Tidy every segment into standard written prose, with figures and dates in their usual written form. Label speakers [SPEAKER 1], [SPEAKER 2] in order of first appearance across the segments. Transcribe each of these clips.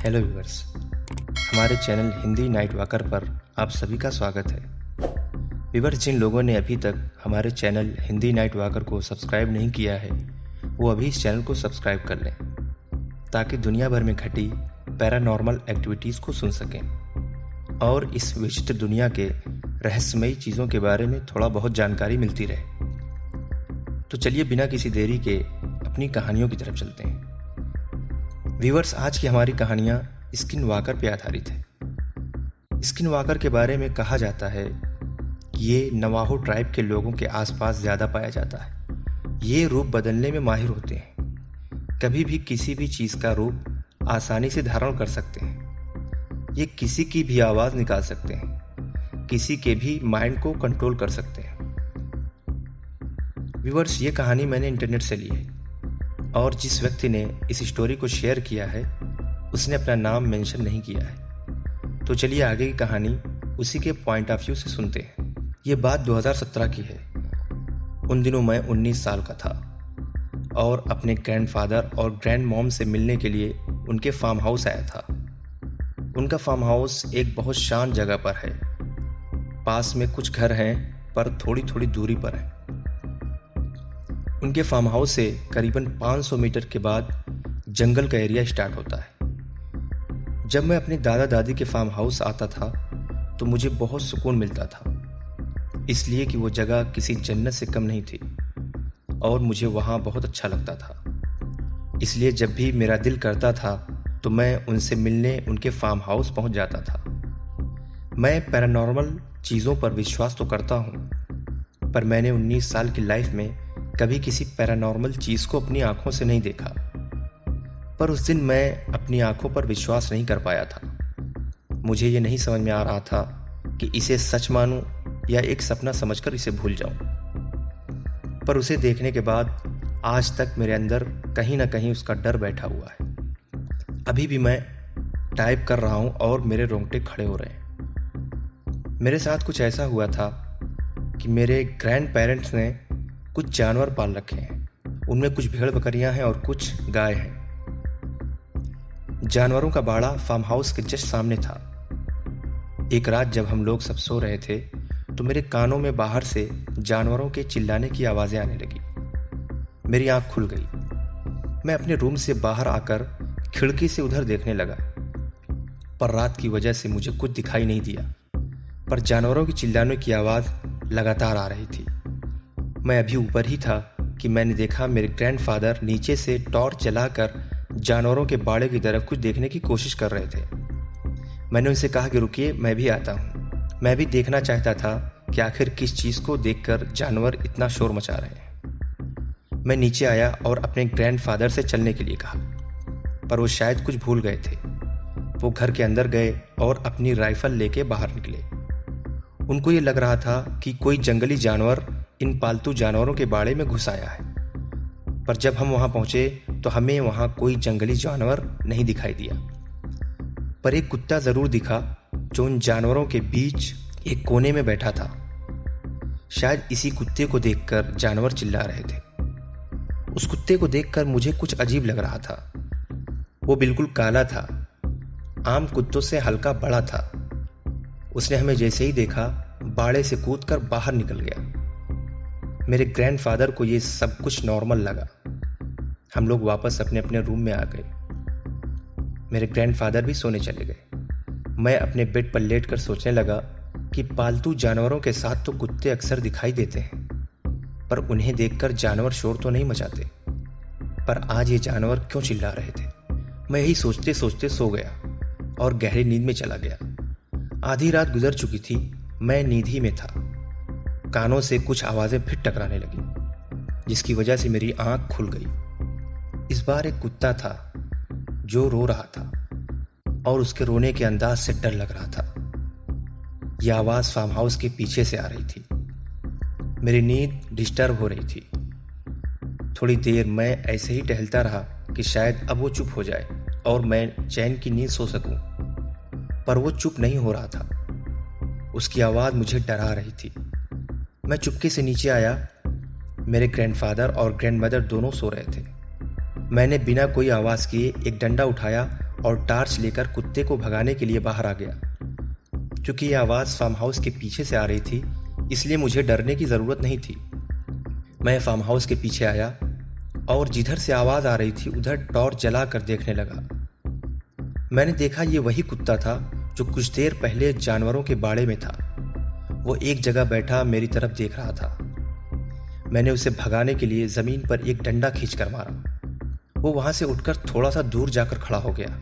[SPEAKER 1] Hello viewers, हमारे channel Hindi night walker पर आप सभी का स्वागत है। व्यूअर्स, जिन लोगों ने अभी तक हमारे चैनल हिंदी नाइट वॉकर को सब्सक्राइब नहीं किया है, वो अभी इस चैनल को सब्सक्राइब कर लें ताकि दुनिया भर में घटी पैरानॉर्मल एक्टिविटीज़ को सुन सकें और इस विचित्र दुनिया के रहस्यमयी चीज़ों के बारे में थोड़ा बहुत जानकारी मिलती रहे। तो चलिए बिना किसी देरी के अपनी कहानियों की तरफ चलते हैं। व्यूअर्स, आज की हमारी कहानियां स्किन वॉकर पे आधारित है। स्किन वॉकर के बारे में कहा जाता है कि ये नवाहो ट्राइब के लोगों के आसपास ज़्यादा पाया जाता है। ये रूप बदलने में माहिर होते हैं, कभी भी किसी भी चीज़ का रूप आसानी से धारण कर सकते हैं। ये किसी की भी आवाज़ निकाल सकते हैं, किसी के भी माइंड को कंट्रोल कर सकते हैं। व्यूअर्स, ये कहानी मैंने इंटरनेट से ली है और जिस व्यक्ति ने इस स्टोरी को शेयर किया है उसने अपना नाम मेंशन नहीं किया है। तो चलिए आगे की कहानी उसी के पॉइंट ऑफ व्यू से सुनते हैं। ये बात 2017 की है। उन दिनों मैं 19 साल का था और अपने ग्रैंडफादर और ग्रैंड मॉम से मिलने के लिए उनके फार्म हाउस आया था। उनका फार्म हाउस एक बहुत शांत जगह पर है। पास में कुछ घर हैं पर थोड़ी थोड़ी दूरी पर है। उनके फार्म हाउस से करीबन 500 मीटर के बाद जंगल का एरिया स्टार्ट होता है। जब मैं अपने दादा दादी के फार्म हाउस आता था तो मुझे बहुत सुकून मिलता था, इसलिए कि वो जगह किसी जन्नत से कम नहीं थी और मुझे वहाँ बहुत अच्छा लगता था। इसलिए जब भी मेरा दिल करता था तो मैं उनसे मिलने उनके फार्म हाउस पहुँच जाता था। मैं पैरानॉर्मल चीज़ों पर विश्वास तो करता हूँ, पर मैंने 19 साल की लाइफ में कभी किसी पैरानॉर्मल चीज़ को अपनी आंखों से नहीं देखा। पर उस दिन मैं अपनी आंखों पर विश्वास नहीं कर पाया था। मुझे ये नहीं समझ में आ रहा था कि इसे सच मानूं या एक सपना समझकर इसे भूल जाऊं। पर उसे देखने के बाद आज तक मेरे अंदर कहीं ना कहीं उसका डर बैठा हुआ है। अभी भी मैं टाइप कर रहा हूं और मेरे रोंगटे खड़े हो रहे हैं। मेरे साथ कुछ ऐसा हुआ था कि मेरे ग्रैंड पेरेंट्स ने कुछ जानवर पाल रखे हैं। उनमें कुछ भेड़ बकरियां हैं और कुछ गाय हैं। जानवरों का बाड़ा फार्म हाउस के जस्ट सामने था। एक रात जब हम लोग सब सो रहे थे तो मेरे कानों में बाहर से जानवरों के चिल्लाने की आवाजें आने लगी। मेरी आंख खुल गई। मैं अपने रूम से बाहर आकर खिड़की से उधर देखने लगा, पर रात की वजह से मुझे कुछ दिखाई नहीं दिया। पर जानवरों की चिल्लाने की आवाज लगातार आ रही थी। मैं अभी ऊपर ही था कि मैंने देखा मेरे ग्रैंडफादर नीचे से टॉर्च जलाकर जानवरों के बाड़े की तरफ कुछ देखने की कोशिश कर रहे थे। मैंने उनसे कहा कि रुकिए, मैं भी आता हूँ। मैं भी देखना चाहता था कि आखिर किस चीज़ को देखकर जानवर इतना शोर मचा रहे हैं। मैं नीचे आया और अपने ग्रैंडफादर से चलने के लिए कहा, पर वो शायद कुछ भूल गए थे। वो घर के अंदर गए और अपनी राइफल लेके बाहर निकले। उनको ये लग रहा था कि कोई जंगली जानवर इन पालतू जानवरों के बाड़े में घुस आया है। पर जब हम वहां पहुंचे तो हमें वहां कोई जंगली जानवर नहीं दिखाई दिया, पर एक कुत्ता जरूर दिखा जो उन जानवरों के बीच एक कोने में बैठा था। शायद इसी कुत्ते को देखकर जानवर चिल्ला रहे थे। उस कुत्ते को देखकर मुझे कुछ अजीब लग रहा था। वो बिल्कुल काला था, आम कुत्तों से हल्का बड़ा था। उसने हमें जैसे ही देखा बाड़े से कूदकर बाहर निकल गया। मेरे ग्रैंडफादर को ये सब कुछ नॉर्मल लगा। हम लोग वापस अपने अपने रूम में आ गए। मेरे ग्रैंडफादर भी सोने चले गए। मैं अपने बेड पर लेटकर सोचने लगा कि पालतू जानवरों के साथ तो कुत्ते अक्सर दिखाई देते हैं, पर उन्हें देखकर जानवर शोर तो नहीं मचाते। पर आज ये जानवर क्यों चिल्ला रहे थे? मैं यही सोचते सोचते सो गया और गहरी नींद में चला गया। आधी रात गुजर चुकी थी। मैं नींद ही में था। कानों से कुछ आवाजें फिर टकराने लगी, जिसकी वजह से मेरी आंख खुल गई। इस बार एक कुत्ता था जो रो रहा था और उसके रोने के अंदाज से डर लग रहा था। यह आवाज फार्म हाउस के पीछे से आ रही थी। मेरी नींद डिस्टर्ब हो रही थी। थोड़ी देर मैं ऐसे ही टहलता रहा कि शायद अब वो चुप हो जाए और मैं चैन की नींद सो सकूं, पर वो चुप नहीं हो रहा था। उसकी आवाज मुझे डरा रही थी। मैं चुपके से नीचे आया। मेरे ग्रैंडफादर और ग्रैंडमदर दोनों सो रहे थे। मैंने बिना कोई आवाज किए एक डंडा उठाया और टार्च लेकर कुत्ते को भगाने के लिए बाहर आ गया। क्योंकि यह आवाज़ फार्म हाउस के पीछे से आ रही थी, इसलिए मुझे डरने की ज़रूरत नहीं थी। मैं फार्म हाउस के पीछे आया और जिधर से आवाज़ आ रही थी उधर टॉर्च जलाकर देखने लगा। मैंने देखा ये वही कुत्ता था जो कुछ देर पहले जानवरों के बाड़े में था। वो एक जगह बैठा मेरी तरफ देख रहा था। मैंने उसे भगाने के लिए ज़मीन पर एक डंडा खींचकर मारा। वो वहाँ से उठकर थोड़ा सा दूर जाकर खड़ा हो गया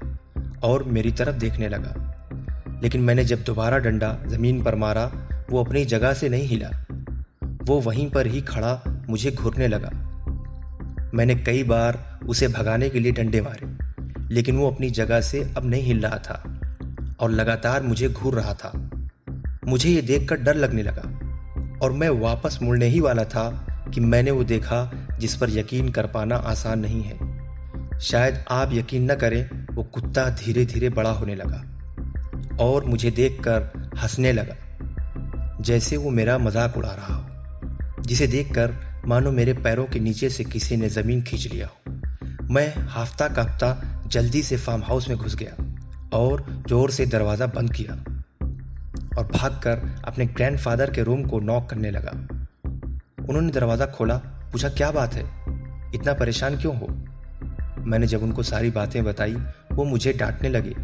[SPEAKER 1] और मेरी तरफ देखने लगा। लेकिन मैंने जब दोबारा डंडा ज़मीन पर मारा, वो अपनी जगह से नहीं हिला। वो वहीं पर ही खड़ा मुझे घूरने लगा। मैंने कई बार उसे भगाने के लिए डंडे मारे, लेकिन वो अपनी जगह से अब नहीं हिल रहा था और लगातार मुझे घूर रहा था। मुझे ये देखकर डर लगने लगा और मैं वापस मुड़ने ही वाला था कि मैंने वो देखा जिस पर यकीन कर पाना आसान नहीं है। शायद आप यकीन न करें, वो कुत्ता धीरे धीरे बड़ा होने लगा और मुझे देखकर हंसने लगा, जैसे वो मेरा मजाक उड़ा रहा हो, जिसे देखकर मानो मेरे पैरों के नीचे से किसी ने ज़मीन खींच लिया हो। मैं हाफता कांपता जल्दी से फार्म हाउस में घुस गया और जोर से दरवाज़ा बंद किया और भागकर अपने ग्रैंडफादर के रूम को नॉक करने लगा। उन्होंने दरवाज़ा खोला, पूछा क्या बात है, इतना परेशान क्यों हो। मैंने जब उनको सारी बातें बताई, वो मुझे डांटने लगे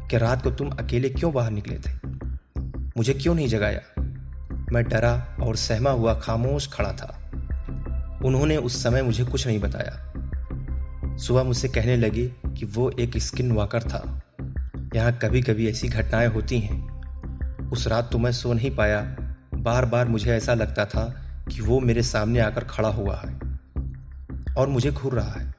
[SPEAKER 1] कि रात को तुम अकेले क्यों बाहर निकले थे, मुझे क्यों नहीं जगाया। मैं डरा और सहमा हुआ खामोश खड़ा था। उन्होंने उस समय मुझे कुछ नहीं बताया। सुबह मुझसे कहने लगे कि वो एक स्किन वॉकर था, यहाँ कभी कभी ऐसी घटनाएं होती हैं। उस रात तो मैं सो नहीं पाया। बार बार मुझे ऐसा लगता था कि वो मेरे सामने आकर खड़ा हुआ है और मुझे घूर रहा है।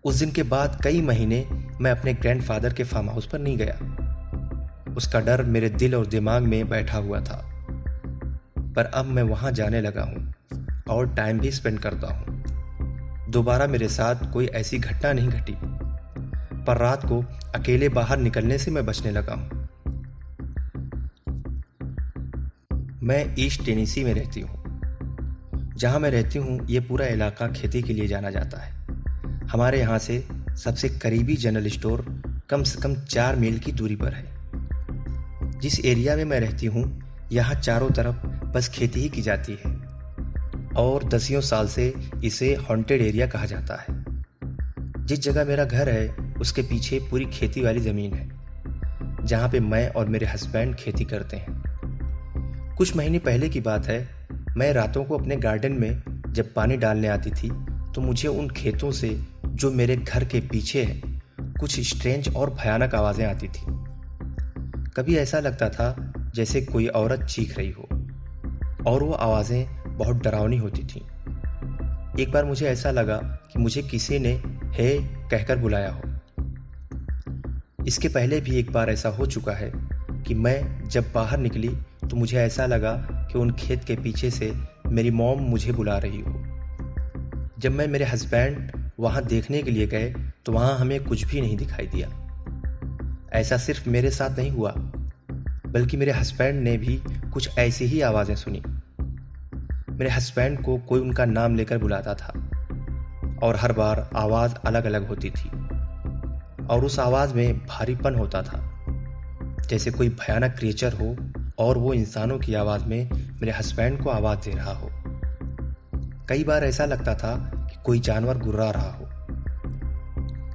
[SPEAKER 1] उस दिन के बाद कई महीने मैं अपने ग्रैंडफादर के फार्म हाउस पर नहीं गया। उसका डर मेरे दिल और दिमाग में बैठा हुआ था। पर अब मैं वहां जाने लगा हूं और टाइम भी स्पेंड करता हूं। दोबारा मेरे साथ कोई ऐसी घटना नहीं घटी, पर रात को अकेले बाहर निकलने से मैं बचने लगा हूं। मैं ईस्ट टेनेसी में रहती हूं। जहां मैं रहती हूं ये पूरा इलाका खेती के लिए जाना जाता है। हमारे यहाँ से सबसे करीबी जनरल स्टोर कम से कम 4 मील की दूरी पर है। जिस एरिया में मैं रहती हूँ यहाँ चारों तरफ बस खेती ही की जाती है और दसियों साल से इसे हॉन्टेड एरिया कहा जाता है। जिस जगह मेरा घर है उसके पीछे पूरी खेती वाली ज़मीन है, जहाँ पे मैं और मेरे हस्बैंड खेती करते हैं। कुछ महीने पहले की बात है, मैं रातों को अपने गार्डन में जब पानी डालने आती थी तो मुझे उन खेतों से जो मेरे घर के पीछे है कुछ स्ट्रेंज और भयानक आवाज़ें आती थी। कभी ऐसा लगता था जैसे कोई औरत चीख रही हो और वो आवाज़ें बहुत डरावनी होती थीं। एक बार मुझे ऐसा लगा कि मुझे किसी ने हे कहकर बुलाया हो। इसके पहले भी एक बार ऐसा हो चुका है कि मैं जब बाहर निकली तो मुझे ऐसा लगा कि उन खेत के पीछे से मेरी मॉम मुझे बुला रही हो। जब मैं मेरे हस्बैंड वहाँ देखने के लिए गए तो वहाँ हमें कुछ भी नहीं दिखाई दिया। ऐसा सिर्फ मेरे साथ नहीं हुआ, बल्कि मेरे हस्बैंड ने भी कुछ ऐसी ही आवाज़ें सुनी। मेरे हस्बैंड को कोई उनका नाम लेकर बुलाता था और हर बार आवाज़ अलग अलग होती थी और उस आवाज़ में भारीपन होता था, जैसे कोई भयानक क्रिएचर हो और वो इंसानों की आवाज़ में मेरे हस्बैंड को आवाज़ दे रहा हो। कई बार ऐसा लगता था कि कोई जानवर गुर्रा रहा हो।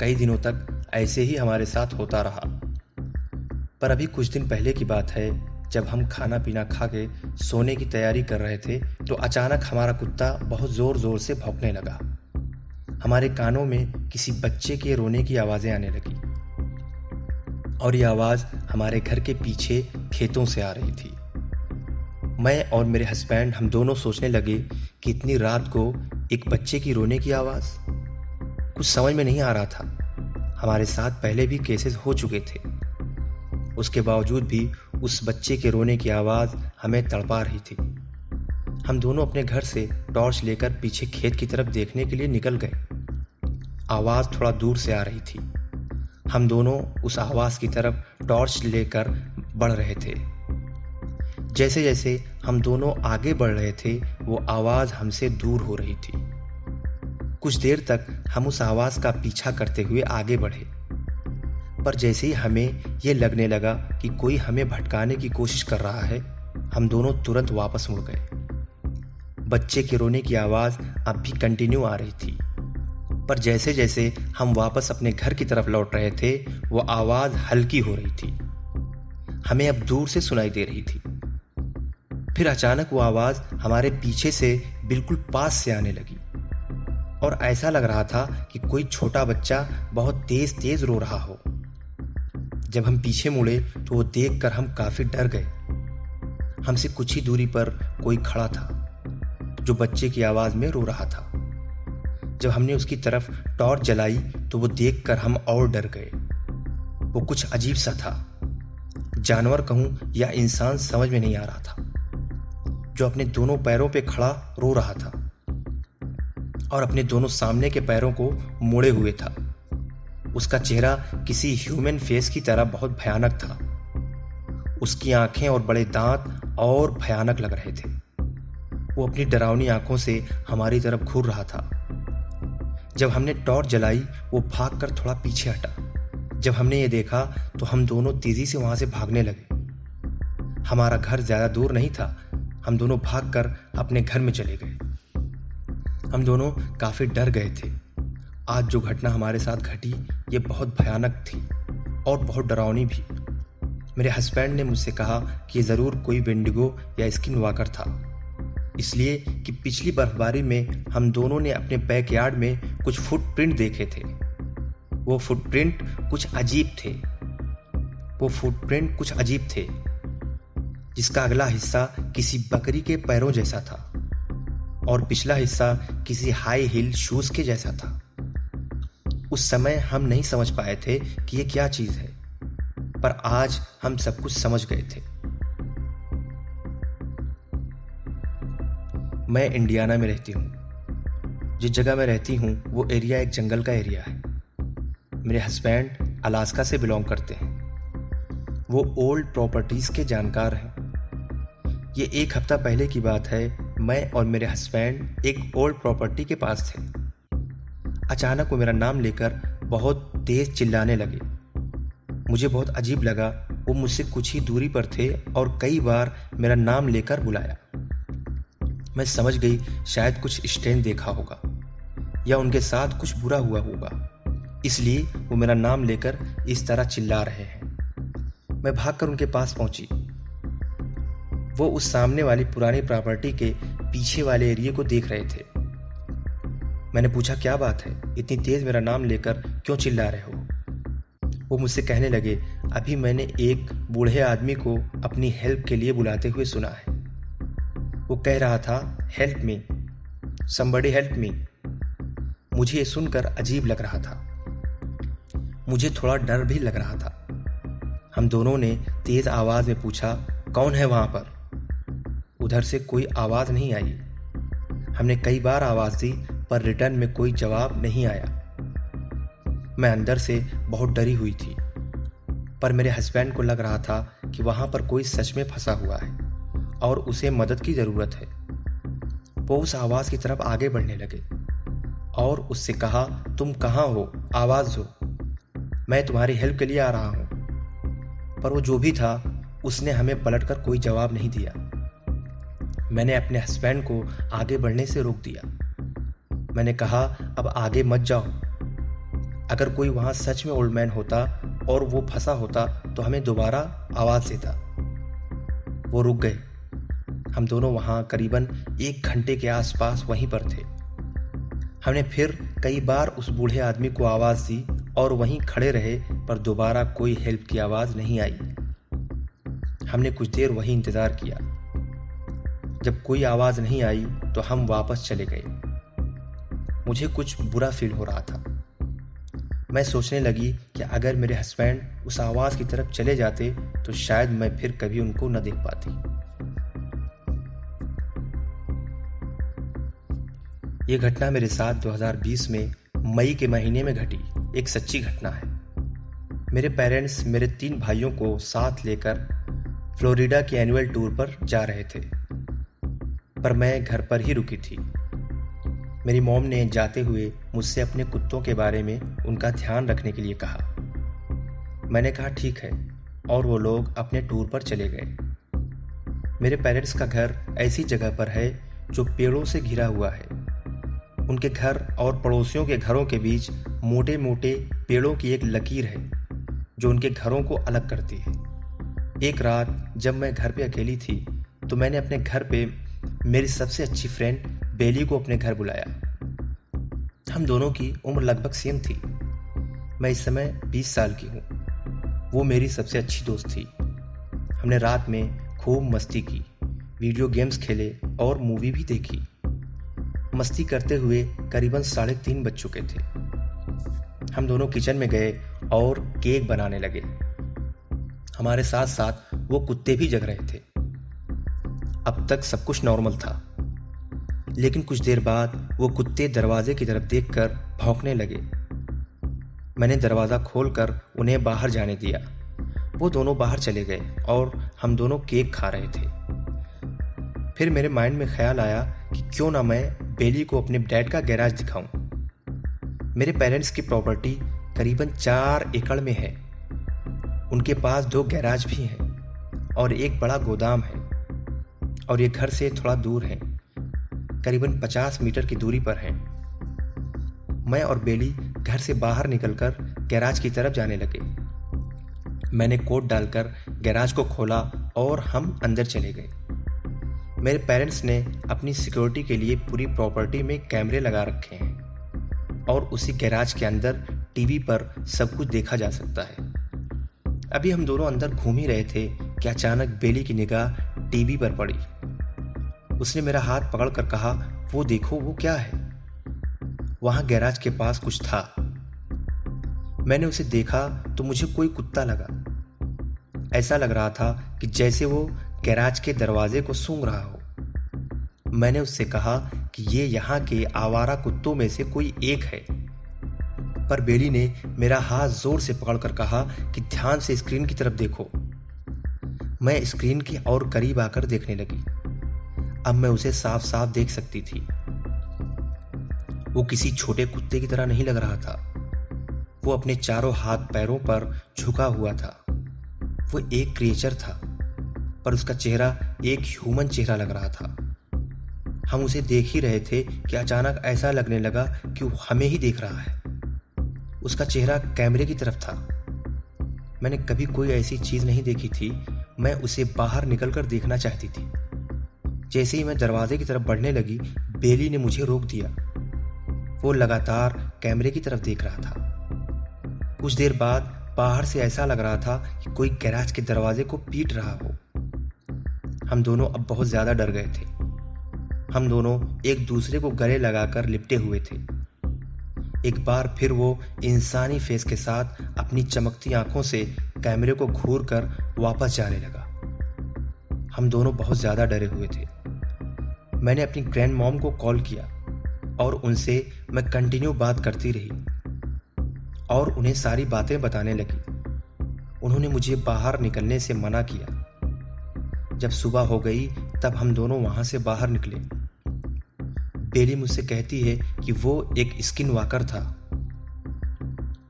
[SPEAKER 1] कई दिनों तक ऐसे ही हमारे साथ होता रहा। पर अभी कुछ दिन पहले की बात है, जब हम खाना पीना खा के सोने की तैयारी कर रहे थे तो अचानक हमारा कुत्ता बहुत ज़ोर ज़ोर से भौंकने लगा। हमारे कानों में किसी बच्चे के रोने की आवाज़ें आने लगी और यह आवाज़ हमारे घर के पीछे खेतों से आ रही थी। मैं और मेरे हस्बैंड हम दोनों सोचने लगे कि इतनी रात को एक बच्चे की रोने की आवाज़, कुछ समझ में नहीं आ रहा था। हमारे साथ पहले भी केसेस हो चुके थे, उसके बावजूद भी उस बच्चे के रोने की आवाज़ हमें तड़पा रही थी। हम दोनों अपने घर से टॉर्च लेकर पीछे खेत की तरफ देखने के लिए निकल गए। आवाज़ थोड़ा दूर से आ रही थी। हम दोनों उस आवाज़ की तरफ टॉर्च लेकर बढ़ रहे थे। जैसे जैसे हम दोनों आगे बढ़ रहे थे वो आवाज़ हमसे दूर हो रही थी। कुछ देर तक हम उस आवाज़ का पीछा करते हुए आगे बढ़े। पर जैसे ही हमें ये लगने लगा कि कोई हमें भटकाने की कोशिश कर रहा है, हम दोनों तुरंत वापस मुड़ गए। बच्चे के रोने की आवाज़ अब भी कंटिन्यू आ रही थी, पर जैसे जैसे हम वापस अपने घर की तरफ लौट रहे थे, वो आवाज़ हल्की हो रही थी, हमें अब दूर से सुनाई दे रही थी। फिर अचानक वो आवाज़ हमारे पीछे से बिल्कुल पास से आने लगी और ऐसा लग रहा था कि कोई छोटा बच्चा बहुत तेज तेज रो रहा हो। जब हम पीछे मुड़े तो वो देखकर हम काफी डर गए। हमसे कुछ ही दूरी पर कोई खड़ा था जो बच्चे की आवाज में रो रहा था। जब हमने उसकी तरफ टॉर्च जलाई तो वो देखकर हम और डर गए। वो कुछ अजीब सा था, जानवर कहूं या इंसान समझ में नहीं आ रहा था, जो अपने दोनों पैरों पे खड़ा रो रहा था और अपने दोनों सामने के पैरों को मोड़े हुए था। उसका चेहरा किसी ह्यूमन फेस की तरह बहुत भयानक था। उसकी आंखें और बड़े दांत और भयानक लग रहे थे। वो अपनी डरावनी आंखों से हमारी तरफ घूर रहा था। जब हमने टॉर्च जलाई वो भागकर थोड़ा पीछे हटा। जब हमने ये देखा तो हम दोनों तेजी से वहां से भागने लगे। हमारा घर ज्यादा दूर नहीं था। हम दोनों भागकर अपने घर में चले गए। हम दोनों काफी डर गए थे। आज जो घटना हमारे साथ घटी ये बहुत भयानक थी और बहुत डरावनी भी। मेरे हस्बैंड ने मुझसे कहा कि जरूर कोई वेंडिगो या स्किन वॉकर था, इसलिए कि पिछली बर्फबारी में हम दोनों ने अपने बैकयार्ड में कुछ फुटप्रिंट देखे थे। वो फुटप्रिंट कुछ अजीब थे, जिसका अगला हिस्सा किसी बकरी के पैरों जैसा था और पिछला हिस्सा किसी हाई हील शूज के जैसा था। उस समय हम नहीं समझ पाए थे कि ये क्या चीज है, पर आज हम सब कुछ समझ गए थे। मैं इंडियाना में रहती हूँ। जिस जगह मैं रहती हूँ वो एरिया एक जंगल का एरिया है। मेरे हस्बैंड अलास्का से बिलोंग करते हैं। वो ओल्ड प्रॉपर्टीज के जानकार हैं। ये एक हफ्ता पहले की बात है। मैं और मेरे हस्बैंड एक ओल्ड प्रॉपर्टी के पास थे। अचानक वो मेरा नाम लेकर बहुत तेज चिल्लाने लगे। मुझे बहुत अजीब लगा। वो मुझसे कुछ ही दूरी पर थे और कई बार मेरा नाम लेकर बुलाया। मैं समझ गई शायद कुछ स्ट्रेंज देखा होगा या उनके साथ कुछ बुरा हुआ होगा, इसलिए वो मेरा नाम लेकर इस तरह चिल्ला रहे हैं। मैं भागकर उनके पास पहुंची। वो उस सामने वाली पुरानी प्रॉपर्टी के पीछे वाले एरिया को देख रहे थे। मैंने पूछा क्या बात है, इतनी तेज मेरा नाम लेकर क्यों चिल्ला रहे हो? वो मुझसे कहने लगे, अभी मैंने एक बूढ़े आदमी को अपनी हेल्प के लिए बुलाते हुए सुना है। वो कह रहा था help me, somebody help me. मुझे ये सुनकर अजीब लग रहा था। मुझे थोड़ा डर भी लग रहा था। हम दोनों ने तेज आवाज में पूछा, कौन है वहां पर? उधर से कोई आवाज नहीं आई। हमने कई बार आवाज दी पर रिटर्न में कोई जवाब नहीं आया। मैं अंदर से बहुत डरी हुई थी, पर मेरे हस्बैंड को लग रहा था कि वहां पर कोई सच में फंसा हुआ है और उसे मदद की जरूरत है। वो उस आवाज की तरफ आगे बढ़ने लगे और उससे कहा, तुम कहां हो? आवाज दो, मैं तुम्हारी हेल्प के लिए आ रहा हूं। पर वो जो भी था उसने हमें पलटकर कोई जवाब नहीं दिया। मैंने अपने हस्बैंड को आगे बढ़ने से रोक दिया। मैंने कहा, अब आगे मत जाओ। अगर कोई वहां सच में ओल्ड मैन होता और वो फंसा होता तो हमें दोबारा आवाज देता। वो रुक गए। हम दोनों वहां करीबन 1 घंटे के आसपास वहीं पर थे। हमने फिर कई बार उस बूढ़े आदमी को आवाज दी और वहीं खड़े रहे, पर दोबारा कोई हेल्प की आवाज नहीं आई। हमने कुछ देर वहीं इंतजार किया। जब कोई आवाज नहीं आई तो हम वापस चले गए। मुझे कुछ बुरा फील हो रहा था। मैं सोचने लगी कि अगर मेरे हस्बैंड उस आवाज की तरफ चले जाते तो शायद मैं फिर कभी उनको न देख पाती। यह घटना मेरे साथ 2020 में मई के महीने में घटी एक सच्ची घटना है। मेरे पेरेंट्स मेरे 3 भाइयों को साथ लेकर फ्लोरिडा के एनुअल टूर पर जा रहे थे, पर मैं घर पर ही रुकी थी। मेरी मॉम ने जाते हुए मुझसे अपने कुत्तों के बारे में उनका ध्यान रखने के लिए कहा। मैंने कहा ठीक है, और वो लोग अपने टूर पर चले गए। मेरे पेरेंट्स का घर ऐसी जगह पर है जो पेड़ों से घिरा हुआ है। उनके घर और पड़ोसियों के घरों के बीच मोटे मोटे पेड़ों की एक लकीर है जो उनके घरों को अलग करती है। एक रात जब मैं घर पे अकेली थी तो मैंने अपने घर पे मेरी सबसे अच्छी फ्रेंड बेली को अपने घर बुलाया। हम दोनों की उम्र लगभग सेम थी। मैं इस समय 20 साल की हूँ। वो मेरी सबसे अच्छी दोस्त थी। हमने रात में खूब मस्ती की, वीडियो गेम्स खेले और मूवी भी देखी। मस्ती करते हुए करीबन 3:30 बज चुके थे। हम दोनों किचन में गए और केक बनाने लगे। हमारे साथ साथ वो कुत्ते भी जग रहे थे। अब तक सब कुछ नॉर्मल था, लेकिन कुछ देर बाद वो कुत्ते दरवाजे की तरफ देखकर भौंकने लगे। मैंने दरवाजा खोलकर उन्हें बाहर जाने दिया। वो दोनों बाहर चले गए और हम दोनों केक खा रहे थे। फिर मेरे माइंड में ख्याल आया कि क्यों ना मैं बेली को अपने डैड का गैराज दिखाऊं। मेरे पेरेंट्स की प्रॉपर्टी करीबन 4 एकड़ में है। उनके पास 2 गैराज भी हैं और एक बड़ा गोदाम है, और ये घर से थोड़ा दूर है, करीबन 50 मीटर की दूरी पर है। मैं और बेली घर से बाहर निकलकर गैराज की तरफ जाने लगे। मैंने कोट डालकर गैराज को खोला और हम अंदर चले गए। मेरे पेरेंट्स ने अपनी सिक्योरिटी के लिए पूरी प्रॉपर्टी में कैमरे लगा रखे हैं और उसी गैराज के अंदर टीवी पर सब कुछ देखा जा सकता है। अभी हम दोनों अंदर घूम ही रहे थे कि अचानक बेली की निगाह टीवी पर पड़ी। उसने मेरा हाथ पकड़कर कहा, वो देखो, वो क्या है। वहां गैराज के पास कुछ था। मैंने उसे देखा तो मुझे कोई कुत्ता लगा। ऐसा लग रहा था कि जैसे वो गैराज के दरवाजे को सूंघ रहा हो। मैंने उससे कहा कि ये यहाँ के आवारा कुत्तों में से कोई एक है, पर बेली ने मेरा हाथ जोर से पकड़कर कहा कि ध्यान से स्क्रीन की तरफ देखो। मैं स्क्रीन के और करीब आकर देखने लगी। अब मैं उसे साफ साफ देख सकती थी। वो किसी छोटे कुत्ते की तरह नहीं लग रहा था। वो अपने चारों हाथ पैरों पर झुका हुआ था। वो एक क्रिएचर था, पर उसका चेहरा एक ह्यूमन चेहरा लग रहा था। हम उसे देख ही रहे थे कि अचानक ऐसा लगने लगा कि वो हमें ही देख रहा है। उसका चेहरा कैमरे की तरफ था। मैंने कभी कोई ऐसी चीज नहीं देखी थी। मैं उसे बाहर निकलकर देखना चाहती थी। जैसे ही मैं दरवाजे की तरफ बढ़ने लगी, बेली ने मुझे रोक दिया। वो लगातार कैमरे की तरफ देख रहा था। कुछ देर बाद बाहर से ऐसा लग रहा था कि कोई गैराज के दरवाजे को पीट रहा हो। हम दोनों अब बहुत ज्यादा डर गए थे। हम दोनों एक दूसरे को गले लगाकर लिपटे हुए थे। एक बार फिर वो इंसानी फेस के साथ अपनी चमकती आंखों से कैमरे को घूर कर वापस जाने लगा। हम दोनों बहुत ज्यादा डरे हुए थे। मैंने अपनी ग्रैंड मॉम को कॉल किया और उनसे मैं कंटिन्यू बात करती रही और उन्हें सारी बातें बताने लगी। उन्होंने मुझे बाहर निकलने से मना किया। जब सुबह हो गई तब हम दोनों वहां से बाहर निकले। बेली मुझसे कहती है कि वो एक स्किन वॉकर था।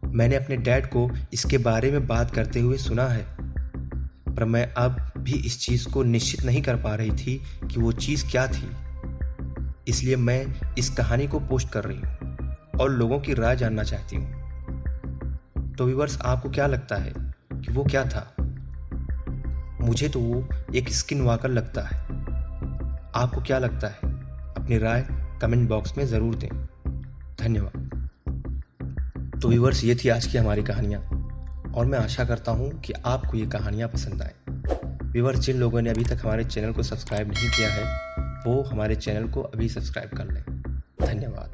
[SPEAKER 1] मैंने अपने डैड को इसके बारे में बात करते हुए सुना है, पर मैं अब भी इस चीज को निश्चित नहीं कर पा रही थी कि वो चीज क्या थी। इसलिए मैं इस कहानी को पोस्ट कर रही हूँ और लोगों की राय जानना चाहती हूँ। तो व्यूअर्स, आपको क्या लगता है कि वो क्या था? मुझे तो वो एक स्किन वॉकर लगता है। आपको क्या लगता है? अपनी राय कमेंट बॉक्स में जरूर दें। धन्यवाद। तो व्यूअर्स, ये थी आज की हमारी कहानियां और मैं आशा करता हूं कि आपको ये कहानियां पसंद आए। व्यूअर्स, जिन लोगों ने अभी तक हमारे चैनल को सब्सक्राइब नहीं किया है वो हमारे चैनल को अभी सब्सक्राइब कर लें। धन्यवाद।